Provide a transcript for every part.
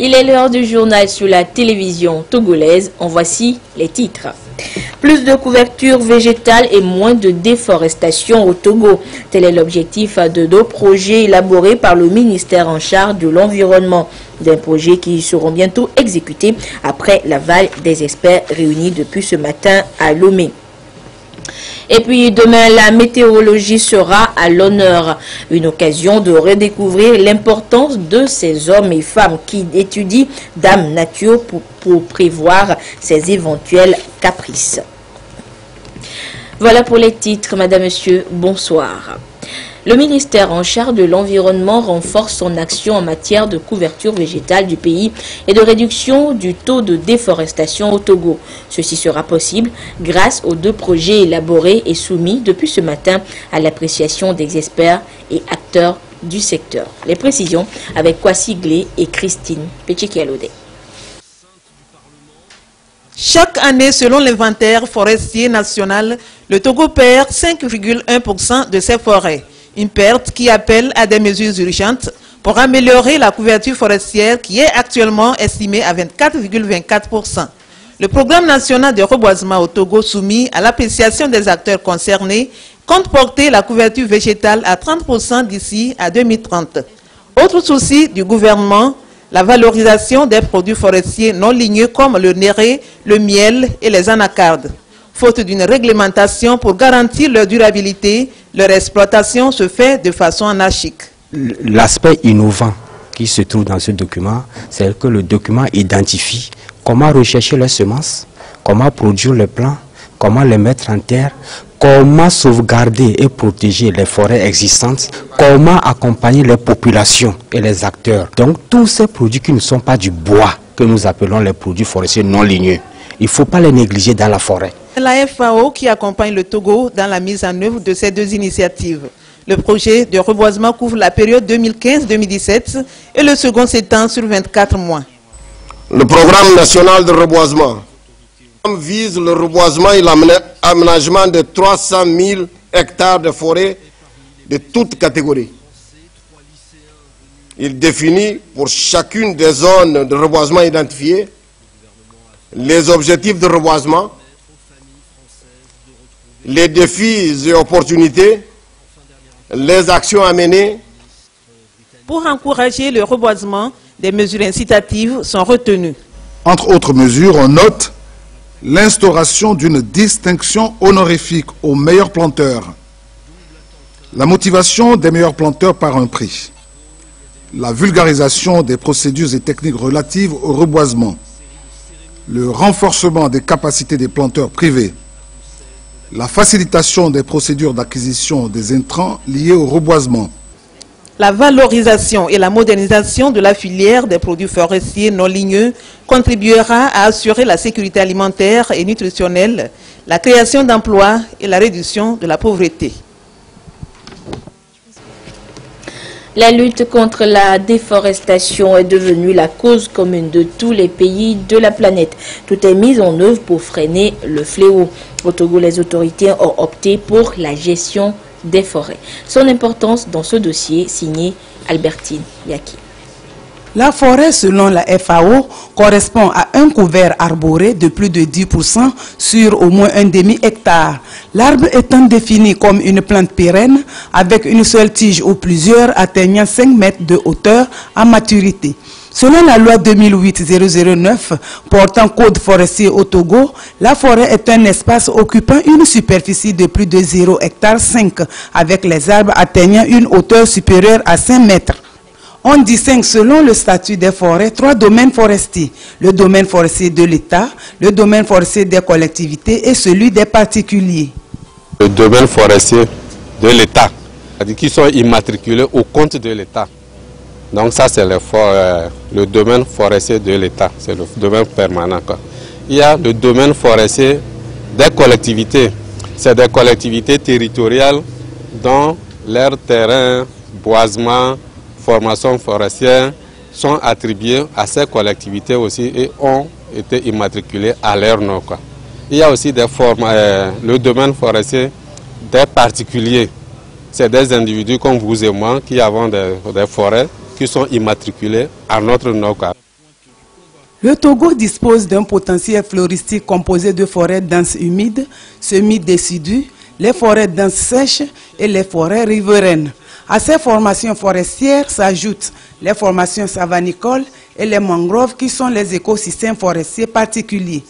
Il est l'heure du journal sur la télévision togolaise. En voici les titres. Plus de couverture végétale et moins de déforestation au Togo. Tel est l'objectif de deux projets élaborés par le ministère en charge de l'environnement. Des projets qui seront bientôt exécutés après l'aval des experts réunis depuis ce matin à Lomé. Et puis demain, la météorologie sera à l'honneur. Une occasion de redécouvrir l'importance de ces hommes et femmes qui étudient Dame Nature pour prévoir ses éventuels caprices. Voilà pour les titres. Madame, Monsieur, bonsoir. Le ministère en charge de l'environnement renforce son action en matière de couverture végétale du pays et de réduction du taux de déforestation au Togo. Ceci sera possible grâce aux deux projets élaborés et soumis depuis ce matin à l'appréciation des experts et acteurs du secteur. Les précisions avec Kwasi Glé et Christine Pechikialode. Chaque année, selon l'inventaire forestier national, le Togo perd 5,1% de ses forêts. Une perte qui appelle à des mesures urgentes pour améliorer la couverture forestière qui est actuellement estimée à 24,24%. Le programme national de reboisement au Togo soumis à l'appréciation des acteurs concernés compte porter la couverture végétale à 30% d'ici à 2030. Autre souci du gouvernement, la valorisation des produits forestiers non ligneux comme le néré, le miel et les anacardes. Faute d'une réglementation pour garantir leur durabilité, leur exploitation se fait de façon anarchique. L'aspect innovant qui se trouve dans ce document, c'est que le document identifie comment rechercher les semences, comment produire les plants, comment les mettre en terre, comment sauvegarder et protéger les forêts existantes, comment accompagner les populations et les acteurs. Donc tous ces produits qui ne sont pas du bois, que nous appelons les produits forestiers non ligneux, il ne faut pas les négliger dans la forêt. La FAO qui accompagne le Togo dans la mise en œuvre de ces deux initiatives. Le projet de reboisement couvre la période 2015-2017 et le second s'étend sur 24 mois. Le programme national de reboisement vise le reboisement et l'aménagement de 300 000 hectares de forêt de toutes catégories. Il définit pour chacune des zones de reboisement identifiées les objectifs de reboisement, les défis et opportunités, les actions à mener. Pour encourager le reboisement, des mesures incitatives sont retenues. Entre autres mesures, on note l'instauration d'une distinction honorifique aux meilleurs planteurs, la motivation des meilleurs planteurs par un prix, la vulgarisation des procédures et techniques relatives au reboisement, le renforcement des capacités des planteurs privés, la facilitation des procédures d'acquisition des intrants liés au reboisement. La valorisation et la modernisation de la filière des produits forestiers non ligneux contribuera à assurer la sécurité alimentaire et nutritionnelle, la création d'emplois et la réduction de la pauvreté. La lutte contre la déforestation est devenue la cause commune de tous les pays de la planète. Tout est mis en œuvre pour freiner le fléau. Au Togo, les autorités ont opté pour la gestion des forêts. Son importance dans ce dossier, signé Albertine Yaki. La forêt, selon la FAO, correspond à un couvert arboré de plus de 10% sur au moins un demi-hectare. L'arbre étant défini comme une plante pérenne avec une seule tige ou plusieurs atteignant 5 mètres de hauteur à maturité. Selon la loi 2008-009 portant code forestier au Togo, la forêt est un espace occupant une superficie de plus de 0,5 hectare avec les arbres atteignant une hauteur supérieure à 5 mètres. On distingue selon le statut des forêts 3 domaines forestiers, le domaine forestier de l'État, le domaine forestier des collectivités et celui des particuliers. Le domaine forestier de l'État, qui sont immatriculés au compte de l'État. Donc ça c'est le domaine forestier de l'État, c'est le domaine permanent, quoi. Il y a le domaine forestier des collectivités, c'est des collectivités territoriales dont leurs terrains, boisements, formations forestières sont attribuées à ces collectivités aussi et ont été immatriculées à leur nom, quoi. Il y a aussi le domaine forestier des particuliers. C'est des individus comme vous et moi qui avons des forêts qui sont immatriculés à notre nom, quoi. Le Togo dispose d'un potentiel floristique composé de forêts denses humides, semi-décidues, les forêts denses sèches et les forêts riveraines. À ces formations forestières s'ajoutent les formations savanicoles et les mangroves qui sont les écosystèmes forestiers particuliers.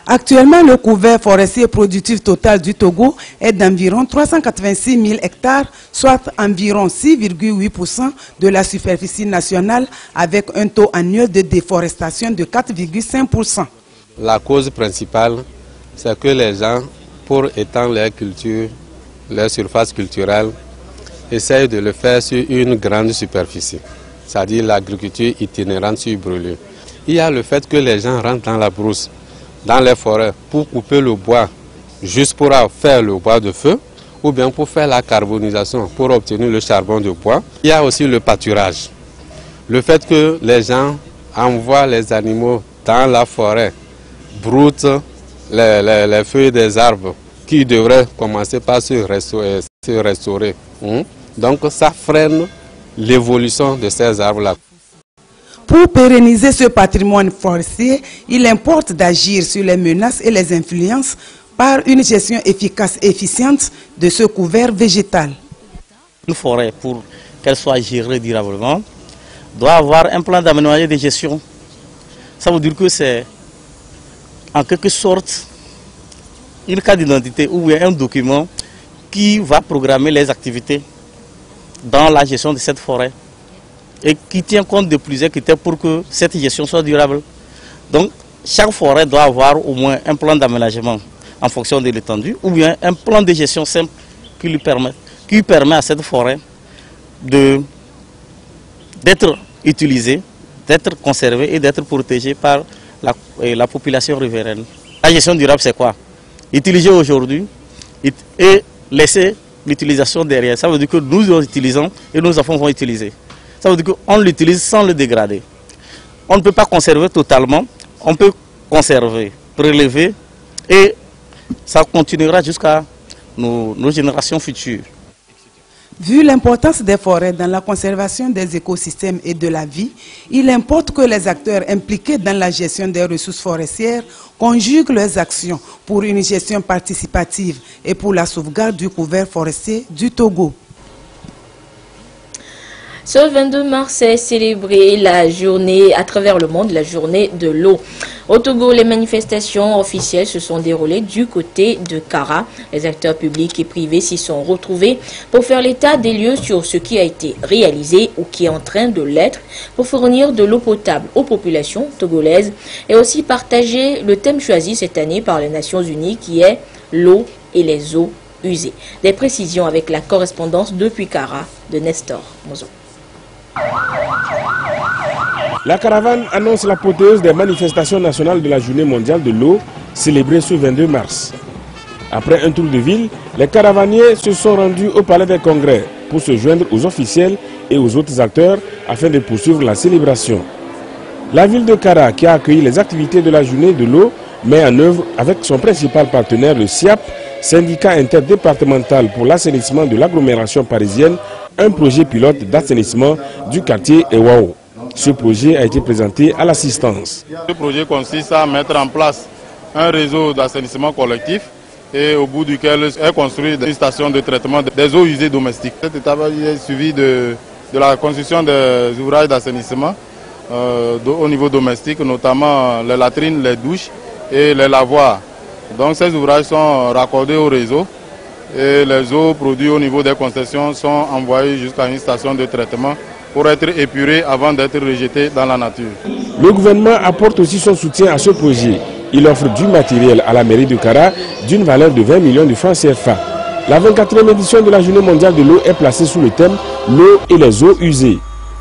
Actuellement, le couvert forestier productif total du Togo est d'environ 386 000 hectares, soit environ 6,8% de la superficie nationale, avec un taux annuel de déforestation de 4,5%. La cause principale, c'est que les gens, pour étendre leur culture, leur surface culturelle, essayent de le faire sur une grande superficie, c'est-à-dire l'agriculture itinérante sur brûlure. Il y a le fait que les gens rentrent dans la brousse, dans les forêts, pour couper le bois, juste pour faire le bois de feu, ou bien pour faire la carbonisation, pour obtenir le charbon de bois. Il y a aussi le pâturage. Le fait que les gens envoient les animaux dans la forêt, broutent les feuilles des arbres, qui devraient commencer par se restaurer. Donc ça freine l'évolution de ces arbres-là. Pour pérenniser ce patrimoine forestier, il importe d'agir sur les menaces et les influences par une gestion efficace et efficiente de ce couvert végétal. Une forêt, pour qu'elle soit gérée durablement, doit avoir un plan d'aménagement de gestion. Ça veut dire que c'est en quelque sorte une carte d'identité ou un document qui va programmer les activités dans la gestion de cette forêt et qui tient compte de plusieurs critères pour que cette gestion soit durable. Donc, chaque forêt doit avoir au moins un plan d'aménagement en fonction de l'étendue ou bien un plan de gestion simple qui lui permet à cette forêt d'être utilisée, d'être conservée et d'être protégée par la population riveraine. La gestion durable, c'est quoi? Utiliser aujourd'hui et laisser l'utilisation derrière. Ça veut dire que nous utilisons et nos enfants vont utiliser. Ça veut dire qu'on l'utilise sans le dégrader. On ne peut pas conserver totalement, on peut conserver, prélever et ça continuera jusqu'à nos générations futures. Vu l'importance des forêts dans la conservation des écosystèmes et de la vie, il importe que les acteurs impliqués dans la gestion des ressources forestières conjuguent leurs actions pour une gestion participative et pour la sauvegarde du couvert forestier du Togo. Ce 22 mars est célébrée la journée, à travers le monde, la journée de l'eau. Au Togo, les manifestations officielles se sont déroulées du côté de Kara. Les acteurs publics et privés s'y sont retrouvés pour faire l'état des lieux sur ce qui a été réalisé ou qui est en train de l'être pour fournir de l'eau potable aux populations togolaises et aussi partager le thème choisi cette année par les Nations Unies qui est l'eau et les eaux usées. Des précisions avec la correspondance depuis Kara de Nestor Mozo. La caravane annonce l'apothéose des manifestations nationales de la Journée mondiale de l'eau, célébrée ce 22 mars. Après un tour de ville, les caravaniers se sont rendus au Palais des Congrès pour se joindre aux officiels et aux autres acteurs afin de poursuivre la célébration. La ville de Kara, qui a accueilli les activités de la Journée de l'eau, met en œuvre avec son principal partenaire, le SIAP, syndicat interdépartemental pour l'assainissement de l'agglomération parisienne, un projet pilote d'assainissement du quartier Ewao. Ce projet a été présenté à l'assistance. Ce projet consiste à mettre en place un réseau d'assainissement collectif et au bout duquel est construite une station de traitement des eaux usées domestiques. Cette étape est suivie de la construction des ouvrages d'assainissement au niveau domestique, notamment les latrines, les douches et les lavoirs. Donc ces ouvrages sont raccordés au réseau et les eaux produites au niveau des concessions sont envoyées jusqu'à une station de traitement pour être épurées avant d'être rejetées dans la nature. Le gouvernement apporte aussi son soutien à ce projet. Il offre du matériel à la mairie de Kara d'une valeur de 20 millions de francs CFA. La 24e édition de la Journée mondiale de l'eau est placée sous le thème « L'eau et les eaux usées ».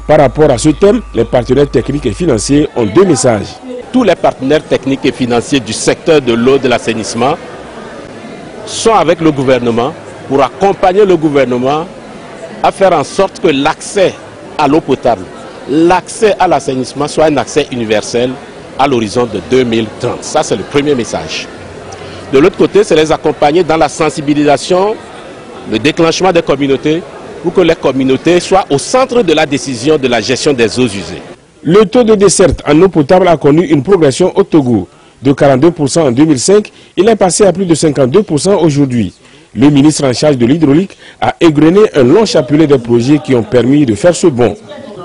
Par rapport à ce thème, les partenaires techniques et financiers ont deux messages. Tous les partenaires techniques et financiers du secteur de l'eau, de l'assainissement, sont avec le gouvernement pour accompagner le gouvernement à faire en sorte que l'accès à l'eau potable, l'accès à l'assainissement soit un accès universel à l'horizon de 2030. Ça, c'est le premier message. De l'autre côté, c'est les accompagner dans la sensibilisation, le déclenchement des communautés, pour que les communautés soient au centre de la décision de la gestion des eaux usées. Le taux de desserte en eau potable a connu une progression au Togo. De 42% en 2005, il est passé à plus de 52% aujourd'hui. Le ministre en charge de l'hydraulique a égrené un long chapelet de projets qui ont permis de faire ce bond.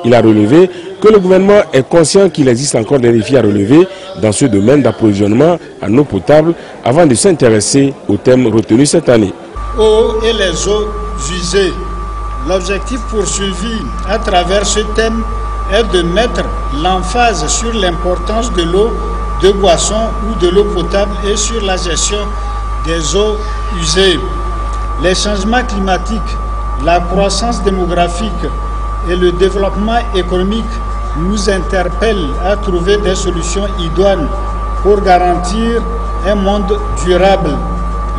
Il a relevé que le gouvernement est conscient qu'il existe encore des défis à relever dans ce domaine d'approvisionnement en eau potable avant de s'intéresser au thème retenu cette année. Eau et les eaux usées. L'objectif poursuivi à travers ce thème est de mettre l'emphase sur l'importance de l'eau de boisson ou de l'eau potable et sur la gestion des eaux usées. Les changements climatiques, la croissance démographique et le développement économique nous interpellent à trouver des solutions idoines pour garantir un monde durable.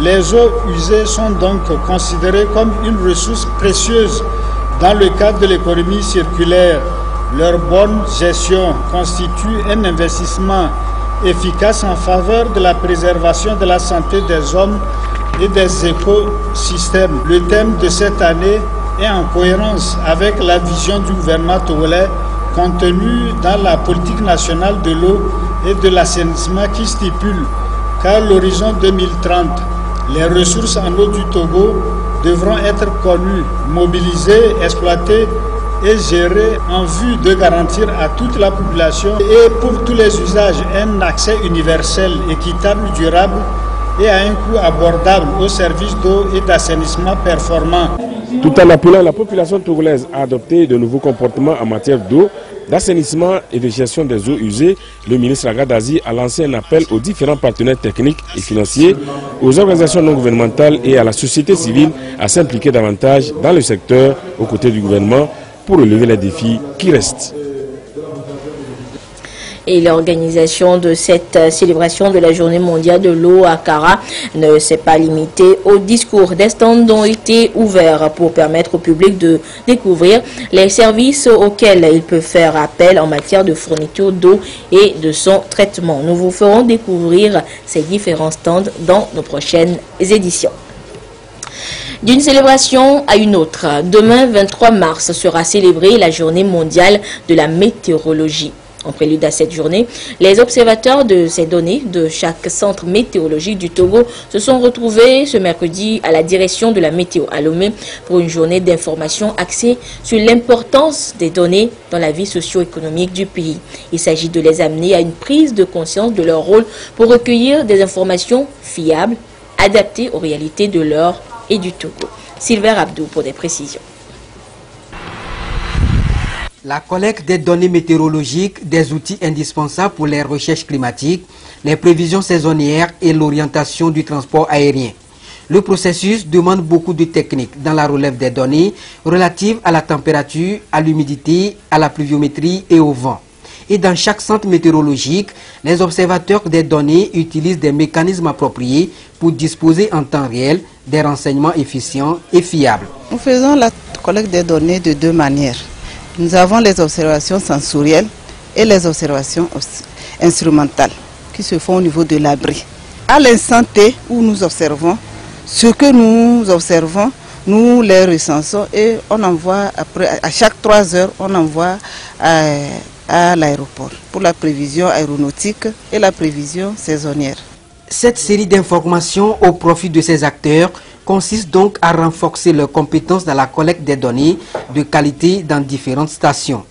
Les eaux usées sont donc considérées comme une ressource précieuse dans le cadre de l'économie circulaire. Leur bonne gestion constitue un investissement efficace en faveur de la préservation de la santé des hommes et des écosystèmes. Le thème de cette année est en cohérence avec la vision du gouvernement togolais contenue dans la politique nationale de l'eau et de l'assainissement qui stipule qu'à l'horizon 2030, les ressources en eau du Togo devront être connues, mobilisées, exploitées et gérées en vue de garantir à toute la population et pour tous les usages un accès universel, équitable, durable et à un coût abordable aux services d'eau et d'assainissement performants. Tout en appelant la population togolaise à adopter de nouveaux comportements en matière d'eau, d'assainissement et de gestion des eaux usées, le ministre Agadazi a lancé un appel aux différents partenaires techniques et financiers, aux organisations non gouvernementales et à la société civile à s'impliquer davantage dans le secteur aux côtés du gouvernement pour relever les défis qui restent. Et l'organisation de cette célébration de la journée mondiale de l'eau à Kara ne s'est pas limitée aux discours. Des stands ont été ouverts pour permettre au public de découvrir les services auxquels il peut faire appel en matière de fourniture d'eau et de son traitement. Nous vous ferons découvrir ces différents stands dans nos prochaines éditions. D'une célébration à une autre, demain 23 mars sera célébrée la journée mondiale de la météorologie. En prélude à cette journée, les observateurs de ces données de chaque centre météorologique du Togo se sont retrouvés ce mercredi à la direction de la météo à Lomé pour une journée d'information axée sur l'importance des données dans la vie socio-économique du pays. Il s'agit de les amener à une prise de conscience de leur rôle pour recueillir des informations fiables, adaptées aux réalités de l'heure et du Togo. Sylvain Abdou pour des précisions. La collecte des données météorologiques, des outils indispensables pour les recherches climatiques, les prévisions saisonnières et l'orientation du transport aérien. Le processus demande beaucoup de techniques dans la relève des données relatives à la température, à l'humidité, à la pluviométrie et au vent. Et dans chaque centre météorologique, les observateurs des données utilisent des mécanismes appropriés pour disposer en temps réel des renseignements efficients et fiables. Nous faisons la collecte des données de deux manières. Nous avons les observations sensorielles et les observations instrumentales qui se font au niveau de l'abri. À l'instant T où nous observons, ce que nous observons, nous les recensons et on envoie après, à chaque 3 heures, on envoie à l'aéroport pour la prévision aéronautique et la prévision saisonnière. Cette série d'informations au profit de ces acteurs consiste donc à renforcer leurs compétences dans la collecte des données de qualité dans différentes stations.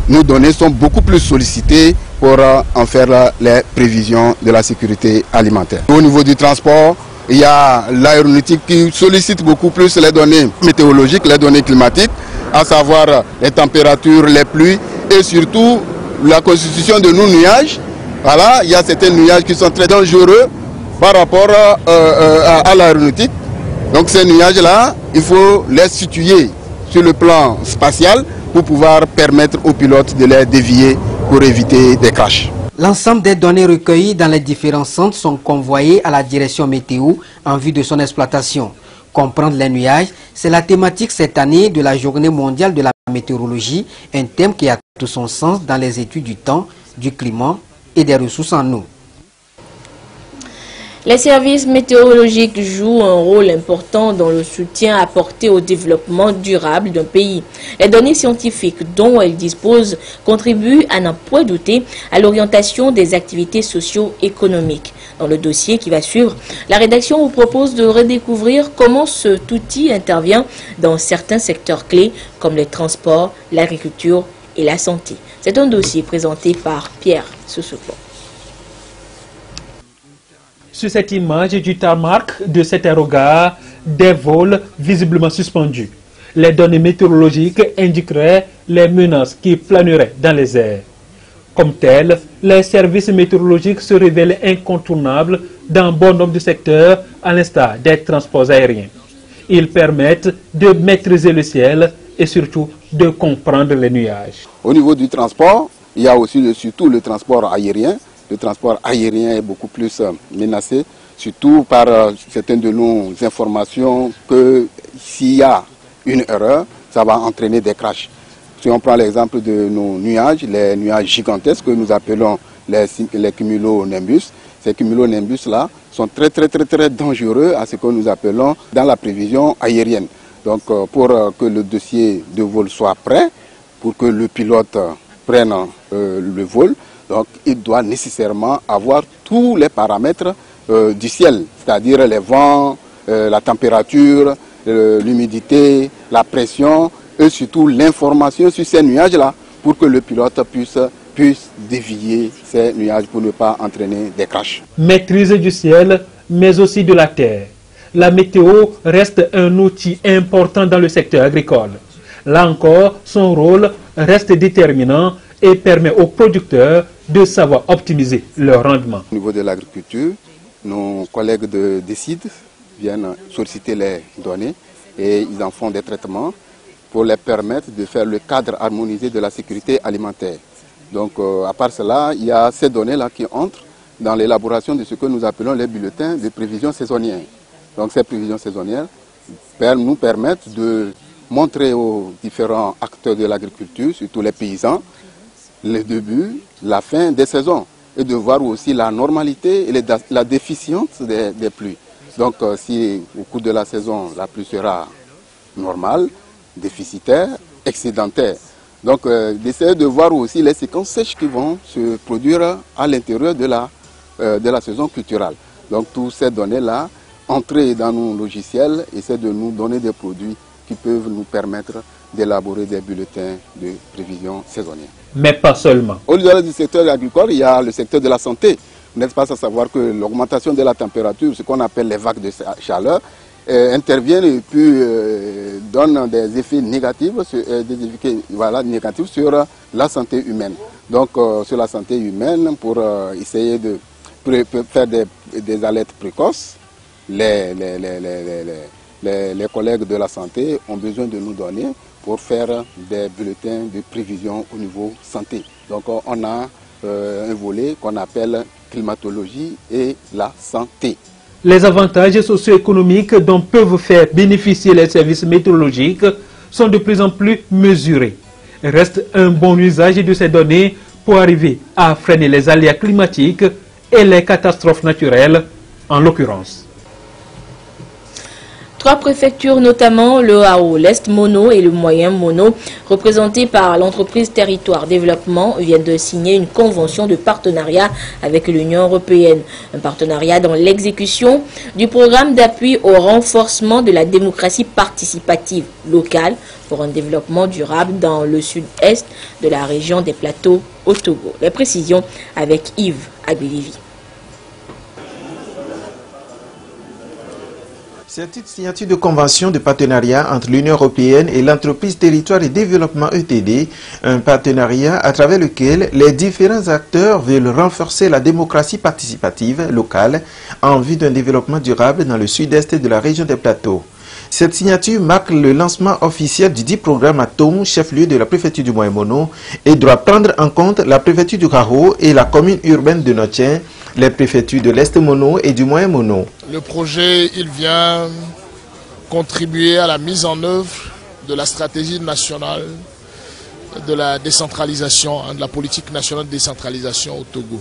Nos données sont beaucoup plus sollicitées pour en faire les prévisions de la sécurité alimentaire. Au niveau du transport, il y a l'aéronautique qui sollicite beaucoup plus les données météorologiques, les données climatiques, à savoir les températures, les pluies et surtout la constitution de nos nuages. Voilà, il y a certains nuages qui sont très dangereux par rapport à l'aéronautique. Donc ces nuages-là, il faut les situer sur le plan spatial pour pouvoir permettre aux pilotes de les dévier pour éviter des crashs. L'ensemble des données recueillies dans les différents centres sont convoyées à la direction météo en vue de son exploitation. Comprendre les nuages, c'est la thématique cette année de la Journée mondiale de la météorologie, un thème qui a tout son sens dans les études du temps, du climat et des ressources en eau. Les services météorologiques jouent un rôle important dans le soutien apporté au développement durable d'un pays. Les données scientifiques dont elles disposent contribuent à n'en point douter à l'orientation des activités socio-économiques. Dans le dossier qui va suivre, la rédaction vous propose de redécouvrir comment cet outil intervient dans certains secteurs clés comme les transports, l'agriculture et la santé. C'est un dossier présenté par Pierre Soussoupon. Sur cette image du tarmac de cet aérogare, des vols visiblement suspendus. Les données météorologiques indiqueraient les menaces qui planeraient dans les airs. Comme tels, les services météorologiques se révèlent incontournables dans bon nombre de secteurs, à l'instar des transports aériens. Ils permettent de maîtriser le ciel et surtout de comprendre les nuages. Au niveau du transport, il y a aussi surtout le transport aérien. Le transport aérien est beaucoup plus menacé, surtout par certaines de nos informations que s'il y a une erreur, ça va entraîner des crashs. Si on prend l'exemple de nos nuages, les nuages gigantesques que nous appelons les cumulonimbus, ces cumulonimbus-là sont très dangereux à ce que nous appelons dans la prévision aérienne. Donc pour que le dossier de vol soit prêt, pour que le pilote prenne le vol, donc il doit nécessairement avoir tous les paramètres du ciel, c'est-à-dire les vents, la température, l'humidité, la pression et surtout l'information sur ces nuages-là pour que le pilote puisse dévier ces nuages pour ne pas entraîner des crashs. Maîtrise du ciel, mais aussi de la terre. La météo reste un outil important dans le secteur agricole. Là encore, son rôle reste déterminant et permet aux producteurs de savoir optimiser leur rendement. Au niveau de l'agriculture, nos collègues de DECID viennent solliciter les données et ils en font des traitements pour les permettre de faire le cadre harmonisé de la sécurité alimentaire. Donc à part cela, il y a ces données-là qui entrent dans l'élaboration de ce que nous appelons les bulletins de prévision saisonnière. Donc ces prévisions saisonnières nous permettent de montrer aux différents acteurs de l'agriculture, surtout les paysans, le début, la fin des saisons et de voir aussi la normalité et la déficience des pluies. Donc si au cours de la saison, la pluie sera normale, déficitaire, excédentaire. Donc d'essayer de voir aussi les séquences sèches qui vont se produire à l'intérieur de la saison culturelle. Donc toutes ces données-là, entrer dans nos logiciels, essayer de nous donner des produits qui peuvent nous permettre d'élaborer des bulletins de prévision saisonnière. Mais pas seulement. Au-delà du secteur agricole, il y a le secteur de la santé. Vous n'êtes pas à savoir que l'augmentation de la température, ce qu'on appelle les vagues de chaleur, interviennent et puis donnent des effets négatifs, négatifs sur la santé humaine. Donc sur la santé humaine, pour essayer de faire des alertes précoces, les collègues de la santé ont besoin de nous donner pour faire des bulletins de prévision au niveau santé. Donc on a un volet qu'on appelle climatologie et la santé. Les avantages socio-économiques dont peuvent faire bénéficier les services météorologiques sont de plus en plus mesurés. Reste un bon usage de ces données pour arriver à freiner les aléas climatiques et les catastrophes naturelles en l'occurrence. 3 préfectures, notamment le Hao, l'Est Mono et le Moyen Mono, représentés par l'entreprise Territoire Développement, viennent de signer une convention de partenariat avec l'Union européenne. Un partenariat dans l'exécution du programme d'appui au renforcement de la démocratie participative locale pour un développement durable dans le sud-est de la région des Plateaux au Togo. Les précisions avec Yves Abilivi. C'est une signature de convention de partenariat entre l'Union européenne et l'entreprise Territoire et Développement ETD, un partenariat à travers lequel les différents acteurs veulent renforcer la démocratie participative locale en vue d'un développement durable dans le sud-est de la région des Plateaux. Cette signature marque le lancement officiel du dit programme à Tom, chef-lieu de la préfecture du Moyen-Mono, et doit prendre en compte la préfecture du Hao et la commune urbaine de Notien, les préfectures de l'Est Mono et du Moyen Mono. Le projet, il vient contribuer à la mise en œuvre de la stratégie nationale de la décentralisation, de la politique nationale de décentralisation au Togo.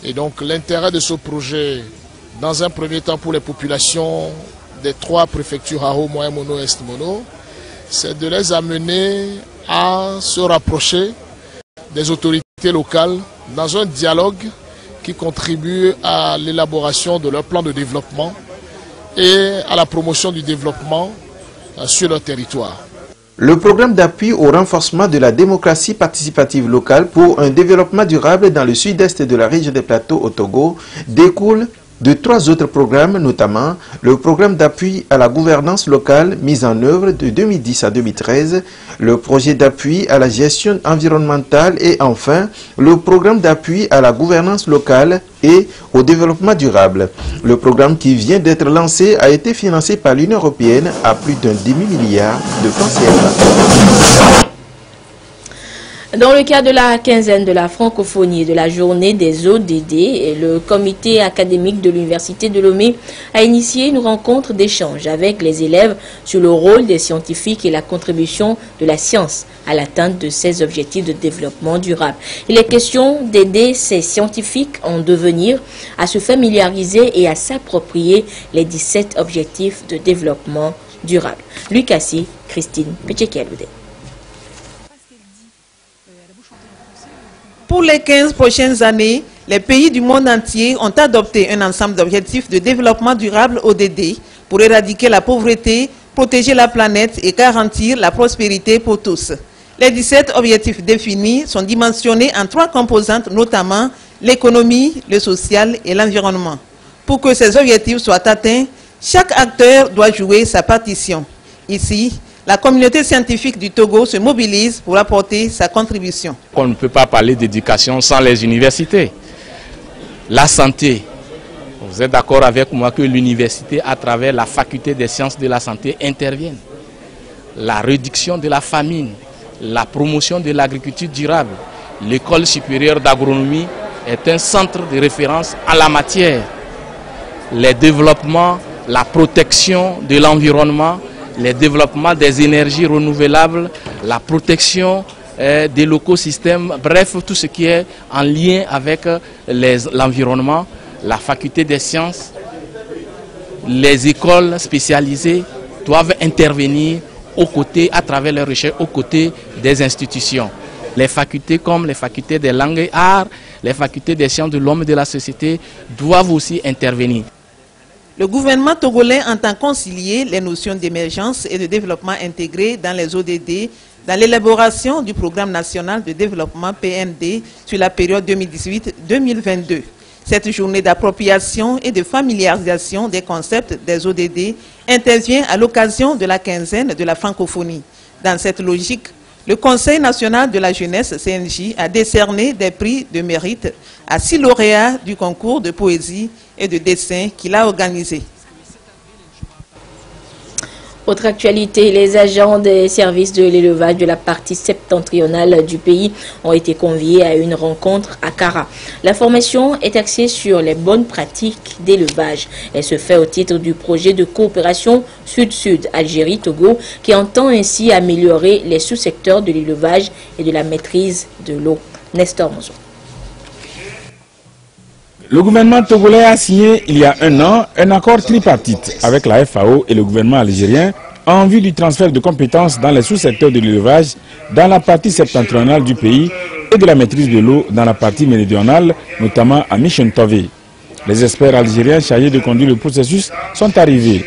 Et donc l'intérêt de ce projet dans un premier temps pour les populations des 3 préfectures Hao, Moyen Mono, Est Mono, c'est de les amener à se rapprocher des autorités locales dans un dialogue qui contribue à l'élaboration de leur plan de développement et à la promotion du développement sur leur territoire. Le programme d'appui au renforcement de la démocratie participative locale pour un développement durable dans le sud-est de la région des Plateaux au Togo découle de 3 autres programmes, notamment le programme d'appui à la gouvernance locale mis en œuvre de 2010 à 2013, le projet d'appui à la gestion environnementale et enfin le programme d'appui à la gouvernance locale et au développement durable. Le programme qui vient d'être lancé a été financé par l'Union européenne à plus d'un demi-milliard de francs CFA. Dans le cadre de la quinzaine de la francophonie et de la journée des ODD, le comité académique de l'Université de Lomé a initié une rencontre d'échange avec les élèves sur le rôle des scientifiques et la contribution de la science à l'atteinte de ces objectifs de développement durable. Il est question d'aider ces scientifiques en devenir à se familiariser et à s'approprier les 17 objectifs de développement durable. Lucassi, Christine Pechekeloude. Pour les 15 prochaines années, les pays du monde entier ont adopté un ensemble d'objectifs de développement durable ODD pour éradiquer la pauvreté, protéger la planète et garantir la prospérité pour tous. Les 17 objectifs définis sont dimensionnés en 3 composantes, notamment l'économie, le social et l'environnement. Pour que ces objectifs soient atteints, chaque acteur doit jouer sa partition. Ici, la communauté scientifique du Togo se mobilise pour apporter sa contribution. On ne peut pas parler d'éducation sans les universités. La santé, vous êtes d'accord avec moi que l'université, à travers la faculté des sciences de la santé, intervienne. La réduction de la famine, la promotion de l'agriculture durable. L'école supérieure d'agronomie est un centre de référence en la matière. Les développements, la protection de l'environnement, les développements des énergies renouvelables, la protection des l'écosystème, bref, tout ce qui est en lien avec l'environnement, la faculté des sciences, les écoles spécialisées doivent intervenir aux côtés, à travers les recherches, aux côtés des institutions. Les facultés comme les facultés des langues et arts, les facultés des sciences de l'homme et de la société doivent aussi intervenir. Le gouvernement togolais entend concilier les notions d'émergence et de développement intégré dans les ODD dans l'élaboration du programme national de développement PND sur la période 2018-2022. Cette journée d'appropriation et de familiarisation des concepts des ODD intervient à l'occasion de la quinzaine de la francophonie. Dans cette logique, le Conseil national de la jeunesse, CNJ, a décerné des prix de mérite à 6 lauréats du concours de poésie et de dessin qu'il a organisé. Autre actualité, les agents des services de l'élevage de la partie septentrionale du pays ont été conviés à une rencontre à Kara. La formation est axée sur les bonnes pratiques d'élevage. Elle se fait au titre du projet de coopération Sud-Sud Algérie-Togo qui entend ainsi améliorer les sous-secteurs de l'élevage et de la maîtrise de l'eau. Nestor Mozo. Le gouvernement togolais a signé il y a un an un accord tripartite avec la FAO et le gouvernement algérien en vue du transfert de compétences dans les sous-secteurs de l'élevage dans la partie septentrionale du pays et de la maîtrise de l'eau dans la partie méridionale, notamment à Michentové. Les experts algériens chargés de conduire le processus sont arrivés.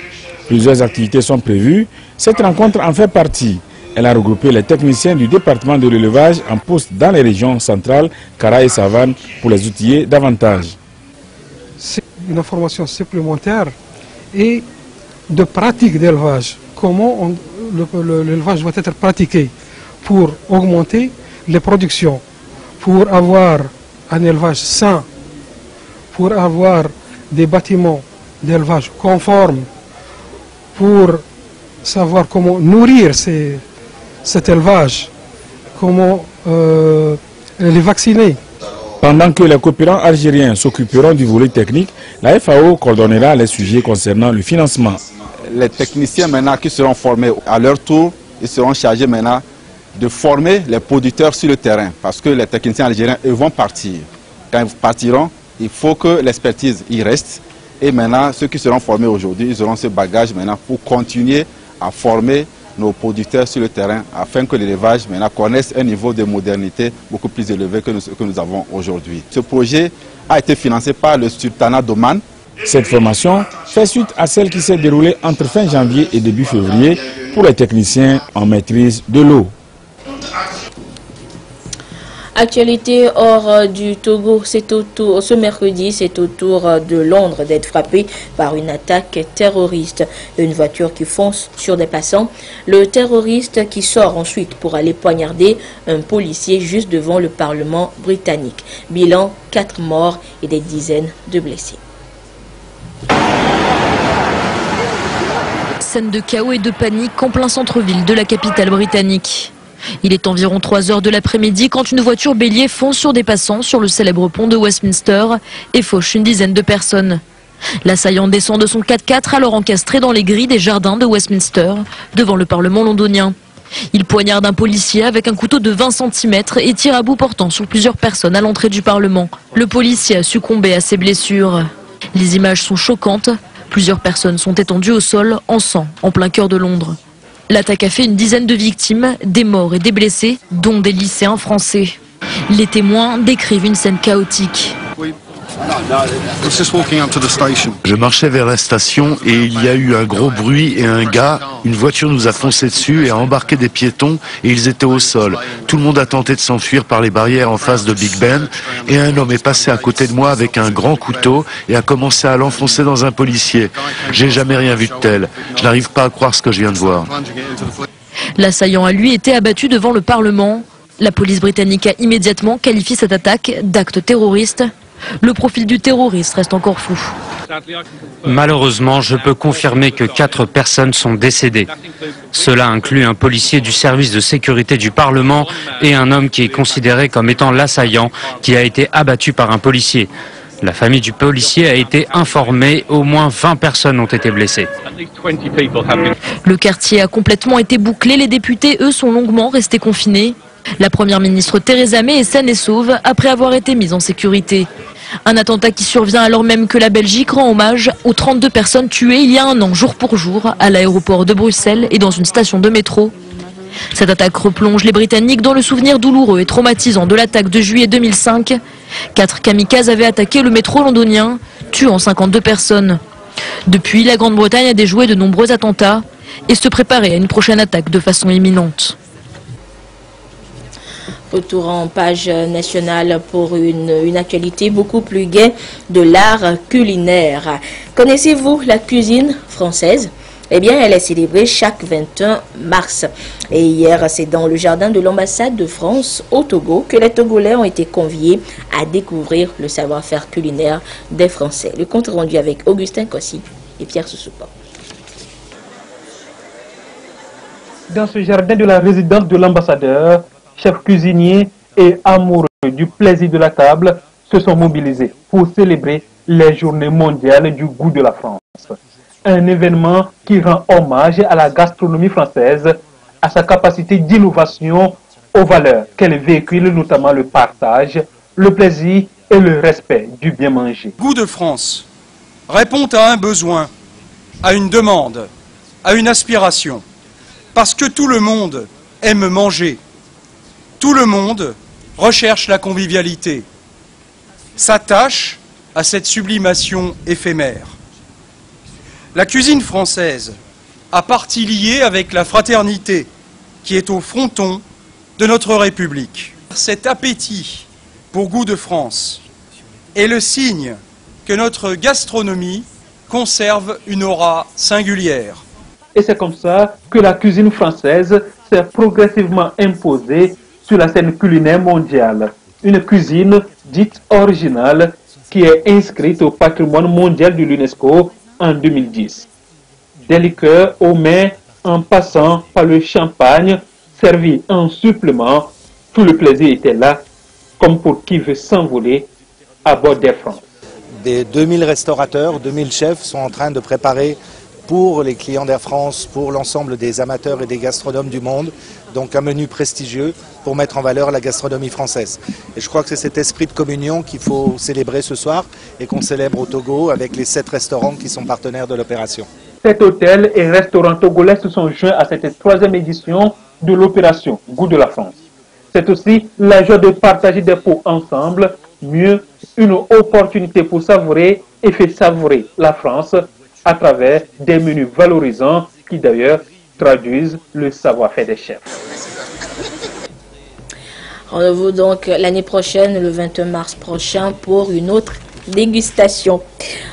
Plusieurs activités sont prévues. Cette rencontre en fait partie. Elle a regroupé les techniciens du département de l'élevage en poste dans les régions centrales, Kara et Savane, pour les outiller davantage. C'est une information supplémentaire et de pratique d'élevage. Comment l'élevage doit être pratiqué pour augmenter les productions, pour avoir un élevage sain, pour avoir des bâtiments d'élevage conformes, pour savoir comment nourrir cet élevage, comment les vacciner. Pendant que les coopérants algériens s'occuperont du volet technique, la FAO coordonnera les sujets concernant le financement. Les techniciens maintenant qui seront formés à leur tour, ils seront chargés maintenant de former les producteurs sur le terrain parce que les techniciens algériens eux, vont partir. Quand ils partiront, il faut que l'expertise y reste Et maintenant, ceux qui seront formés aujourd'hui, ils auront ce bagage maintenant pour continuer à former nos producteurs sur le terrain afin que l'élevage maintenant connaisse un niveau de modernité beaucoup plus élevé que nous avons aujourd'hui. Ce projet a été financé par le Sultanat d'Oman. Cette formation fait suite à celle qui s'est déroulée entre fin janvier et début février pour les techniciens en maîtrise de l'eau. Actualité hors du Togo, ce mercredi, c'est au tour de Londres d'être frappé par une attaque terroriste. Une voiture qui fonce sur des passants. Le terroriste qui sort ensuite pour aller poignarder un policier juste devant le Parlement britannique. Bilan, 4 morts et des dizaines de blessés. Scène de chaos et de panique en plein centre-ville de la capitale britannique. Il est environ 3 heures de l'après-midi quand une voiture bélier fonce sur des passants sur le célèbre pont de Westminster et fauche une dizaine de personnes. L'assaillant descend de son 4x4 alors encastré dans les grilles des jardins de Westminster devant le Parlement londonien. Il poignarde un policier avec un couteau de 20 cm et tire à bout portant sur plusieurs personnes à l'entrée du Parlement. Le policier a succombé à ses blessures. Les images sont choquantes. Plusieurs personnes sont étendues au sol en sang en plein cœur de Londres. L'attaque a fait une dizaine de victimes, des morts et des blessés, dont des lycéens français. Les témoins décrivent une scène chaotique. Je marchais vers la station et il y a eu un gros bruit et une voiture nous a foncé dessus et a embarqué des piétons et ils étaient au sol. Tout le monde a tenté de s'enfuir par les barrières en face de Big Ben et un homme est passé à côté de moi avec un grand couteau et a commencé à l'enfoncer dans un policier. J'ai jamais rien vu de tel. Je n'arrive pas à croire ce que je viens de voir. L'assaillant a lui été abattu devant le Parlement. La police britannique a immédiatement qualifié cette attaque d'acte terroriste. Le profil du terroriste reste encore flou. Malheureusement, je peux confirmer que 4 personnes sont décédées. Cela inclut un policier du service de sécurité du Parlement et un homme qui est considéré comme étant l'assaillant qui a été abattu par un policier. La famille du policier a été informée, au moins 20 personnes ont été blessées. Le quartier a complètement été bouclé, les députés, eux, sont longuement restés confinés. La première ministre Theresa May est saine et sauve après avoir été mise en sécurité. Un attentat qui survient alors même que la Belgique rend hommage aux 32 personnes tuées il y a un an, jour pour jour, à l'aéroport de Bruxelles et dans une station de métro. Cette attaque replonge les Britanniques dans le souvenir douloureux et traumatisant de l'attaque de juillet 2005. 4 kamikazes avaient attaqué le métro londonien, tuant 52 personnes. Depuis, la Grande-Bretagne a déjoué de nombreux attentats et se préparait à une prochaine attaque de façon imminente. Retour en page nationale pour une actualité beaucoup plus gaie de l'art culinaire. Connaissez-vous la cuisine française ? Eh bien, elle est célébrée chaque 21 mars. Et hier, c'est dans le jardin de l'ambassade de France au Togo que les Togolais ont été conviés à découvrir le savoir-faire culinaire des Français. Le compte rendu avec Augustin Kossi et Pierre Soussoupa. Dans ce jardin de la résidence de l'ambassadeur, chefs cuisiniers et amoureux du plaisir de la table se sont mobilisés pour célébrer les journées mondiales du goût de la France. Un événement qui rend hommage à la gastronomie française, à sa capacité d'innovation, aux valeurs qu'elle véhicule, notamment le partage, le plaisir et le respect du bien manger. Goût de France répond à un besoin, à une demande, à une aspiration, parce que tout le monde aime manger. Tout le monde recherche la convivialité, s'attache à cette sublimation éphémère. La cuisine française a partie liée avec la fraternité qui est au fronton de notre République. Cet appétit pour Goût de France est le signe que notre gastronomie conserve une aura singulière. Et c'est comme ça que la cuisine française s'est progressivement imposée sur la scène culinaire mondiale. Une cuisine dite originale qui est inscrite au patrimoine mondial de l'UNESCO en 2010. Des liqueurs aux mains en passant par le champagne servi en supplément, tout le plaisir était là, comme pour qui veut s'envoler à bord d'Air France. Des 2000 restaurateurs, 2000 chefs sont en train de préparer pour les clients d'Air France, pour l'ensemble des amateurs et des gastronomes du monde. Donc un menu prestigieux pour mettre en valeur la gastronomie française. Et je crois que c'est cet esprit de communion qu'il faut célébrer ce soir et qu'on célèbre au Togo avec les 7 restaurants qui sont partenaires de l'opération. Cet hôtel et restaurant togolais se sont joints à cette 3e édition de l'opération Goût de la France. C'est aussi la joie de partager des pots ensemble, mieux une opportunité pour savourer et faire savourer la France à travers des menus valorisants qui d'ailleurs traduisent le savoir-faire des chefs. Rendez-vous donc l'année prochaine, le 21 mars prochain, pour une autre dégustation.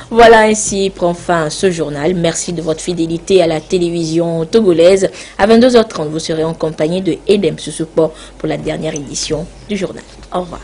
Voilà, ainsi prend fin ce journal. Merci de votre fidélité à la télévision togolaise. À 22h30, vous serez en compagnie de Edem Susupo pour la dernière édition du journal. Au revoir.